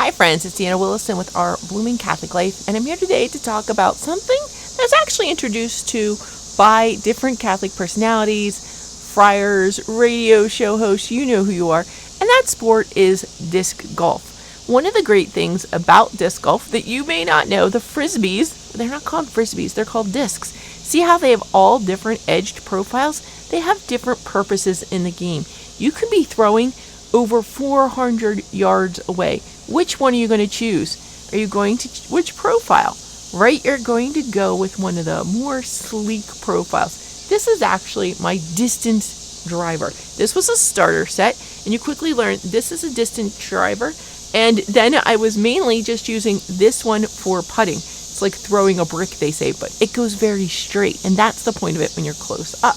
Hi friends, it's Deanna Willison with Our Blooming Catholic Life, and I'm here today to talk about something that's actually introduced to by different Catholic personalities, friars, radio show hosts, you know who you are, and that sport is disc golf. One of the great things about disc golf that you may not know, the frisbees, they're not called frisbees, they're called discs. See how they have all different edged profiles? They have different purposes in the game. You could be throwing over 400 yards away. Which one are you going to choose? Are you going to, which profile? Right, you're going to go with one of the more sleek profiles. This is actually my distance driver. This was a starter set, and you quickly learn this is a distance driver, and then I was mainly just using this one for putting. It's like throwing a brick, they say, but it goes very straight, and that's the point of it when you're close up.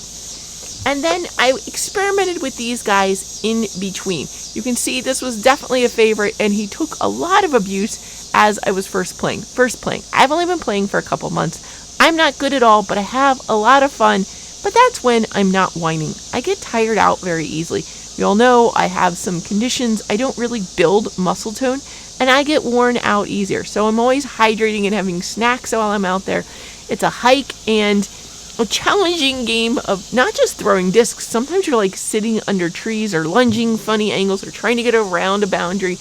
And then I experimented with these guys in between. You can see this was definitely a favorite, and he took a lot of abuse as I was first playing. I've only been playing for a couple months. I'm not good at all, but I have a lot of fun. But that's when I'm not whining. I get tired out very easily. You all know I have some conditions. I don't really build muscle tone, and I get worn out easier. So I'm always hydrating and having snacks while I'm out there. It's a hike and a challenging game of not just throwing discs. Sometimes you're like sitting under trees or lunging funny angles or trying to get around a boundary.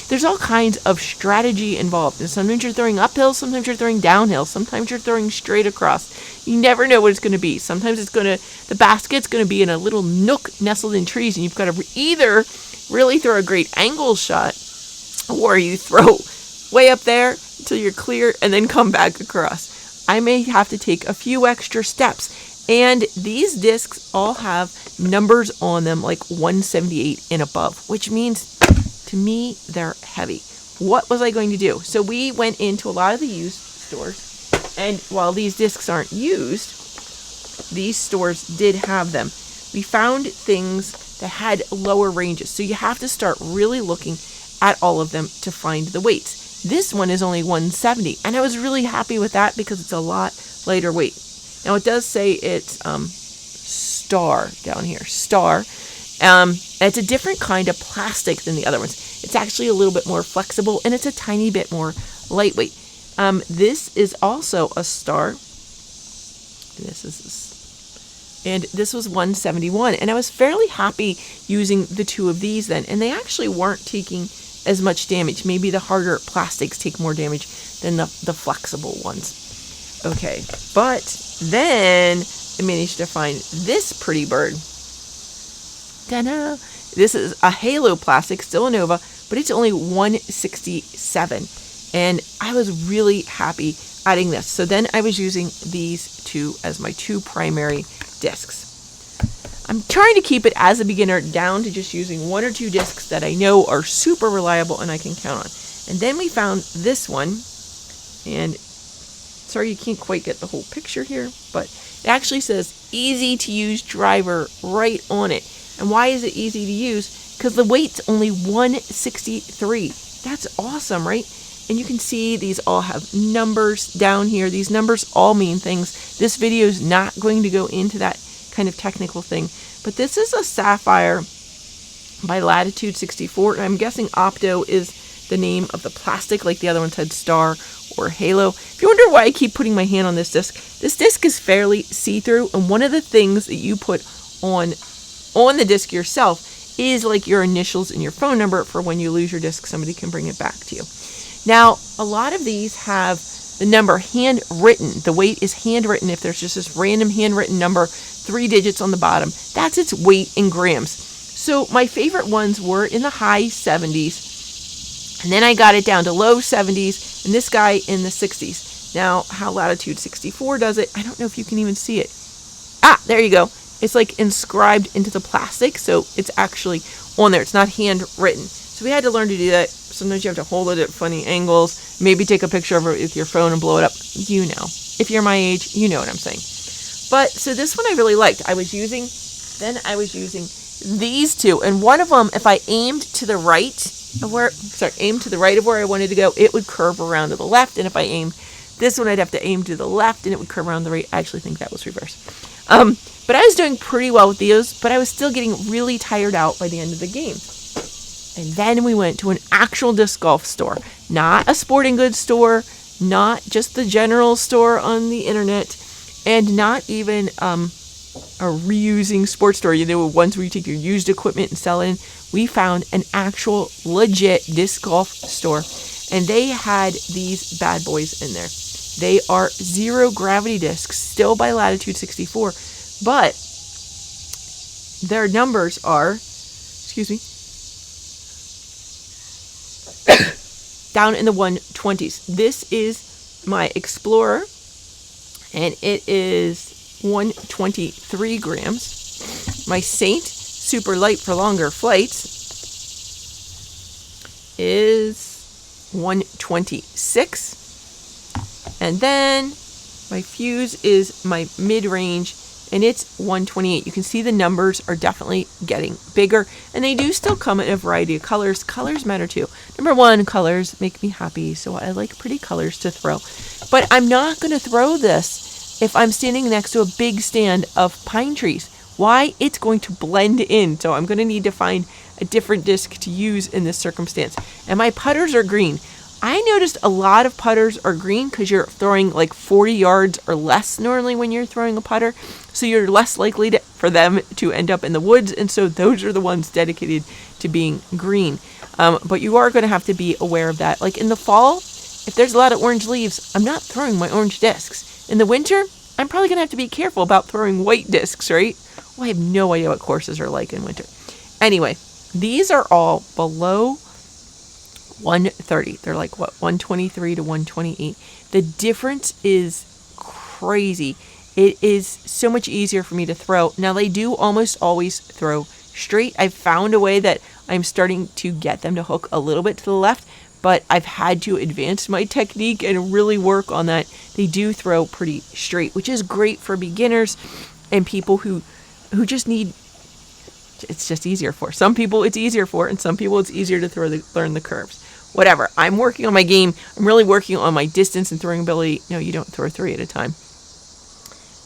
There's all kinds of strategy involved. And sometimes you're throwing uphill, sometimes you're throwing downhill, sometimes you're throwing straight across. You never know what it's going to be. Sometimes the basket's going to be in a little nook nestled in trees, and you've got to either really throw a great angle shot, or you throw way up there until you're clear and then come back across. I may have to take a few extra steps. And these discs all have numbers on them like 178 and above, which means to me they're heavy. What was I going to do? So we went into a lot of the used stores, and while these discs aren't used, these stores did have them. We found things that had lower ranges, so you have to start really looking at all of them to find the weights. This one is only 170, and I was really happy with that because it's a lot lighter weight. Now it does say it's Star down here, Star. It's a different kind of plastic than the other ones. It's actually a little bit more flexible, and it's a tiny bit more lightweight. This is also a Star. And this was 171, and I was fairly happy using the two of these then, and they actually weren't taking as much damage. Maybe the harder plastics take more damage than the flexible ones. Okay, but then I managed to find this pretty bird. Ta-da! This is a Halo plastic, still a Nova, but it's only 167. And I was really happy adding this. So then I was using these two as my two primary discs. I'm trying to keep it as a beginner down to just using one or two discs that I know are super reliable and I can count on. And then we found this one, and sorry you can't quite get the whole picture here, but it actually says easy to use driver right on it. And why is it easy to use? Because the weight's only 163. That's awesome, right? And you can see these all have numbers down here. These numbers all mean things. This video is not going to go into that kind of technical thing, but this is a Sapphire by Latitude 64, and I'm guessing Opto is the name of the plastic, like the other ones had Star or Halo. If you wonder why I keep putting my hand on this disc is fairly see-through, and one of the things that you put on the disc yourself is like your initials and your phone number for when you lose your disc, somebody can bring it back to you. Now, a lot of these have the number handwritten. The weight is handwritten. If there's just this random handwritten number, 3 digits on the bottom, that's its weight in grams. So my favorite ones were in the high 70s, and then I got it down to low 70s, and this guy in the 60s. Now, how Latitude 64 does it, I don't know if you can even see it. Ah, there you go. It's like inscribed into the plastic, so it's actually on there. It's not handwritten. So we had to learn to do that. Sometimes you have to hold it at funny angles, maybe take a picture of it with your phone and blow it up. You know. If you're my age, you know what I'm saying. But, so this one I really liked. I was using these two, and one of them, if I aimed to the right of where I wanted to go, it would curve around to the left, and if I aimed this one, I'd have to aim to the left, and it would curve around the right. I actually think that was reverse. But I was doing pretty well with those, but I was still getting really tired out by the end of the game. And then we went to an actual disc golf store, not a sporting goods store, not just the general store on the internet, and not even a reusing sports store, ones where you take your used equipment and sell it in. We found an actual legit disc golf store, and they had these bad boys in there. They are zero gravity discs, still by Latitude 64, but their numbers are, down in the 120s. This is my Explorer, and it is 123 grams. My Saint, super light for longer flights, is 126. And then my Fuse is my mid-range, and it's 128. You can see the numbers are definitely getting bigger, and they do still come in a variety of colors. Colors matter too. Number one, colors make me happy, so I like pretty colors to throw. But I'm not going to throw this if I'm standing next to a big stand of pine trees. Why? It's going to blend in, so I'm going to need to find a different disc to use in this circumstance. And my putters are green. I noticed a lot of putters are green because you're throwing like 40 yards or less normally when you're throwing a putter. So you're less likely for them to end up in the woods. And so those are the ones dedicated to being green. But you are going to have to be aware of that. Like in the fall, if there's a lot of orange leaves, I'm not throwing my orange discs. In the winter, I'm probably going to have to be careful about throwing white discs, right? Well, I have no idea what courses are like in winter. Anyway, these are all below 130. They're like 123 to 128. The difference is crazy. It is so much easier for me to throw. Now they do almost always throw straight. I've found a way that I'm starting to get them to hook a little bit to the left, but I've had to advance my technique and really work on that. They do throw pretty straight, which is great for beginners and people who just need, it's just easier for. Some people it's easier for, and some people it's easier to learn the curves. Whatever. I'm working on my game. I'm really working on my distance and throwing ability. No, you don't throw three at a time.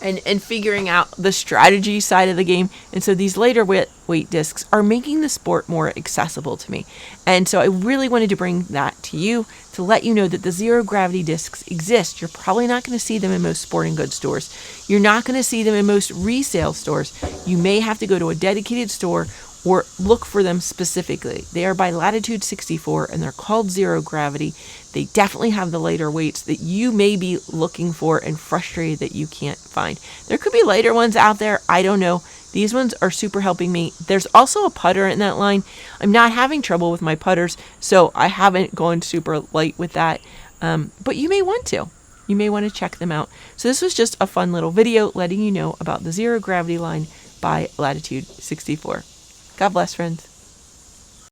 And figuring out the strategy side of the game. And so these lighter weight discs are making the sport more accessible to me. And so I really wanted to bring that to you to let you know that the zero gravity discs exist. You're probably not going to see them in most sporting goods stores. You're not going to see them in most resale stores. You may have to go to a dedicated store or look for them specifically. They are by Latitude 64 and they're called zero gravity. They definitely have the lighter weights that you may be looking for and frustrated that you can't find. There could be lighter ones out there. I don't know. These ones are super helping me. There's also a putter in that line. I'm not having trouble with my putters, so I haven't gone super light with that. But you may want to. You may want to check them out. So this was just a fun little video letting you know about the zero gravity line by Latitude 64. God bless, friends.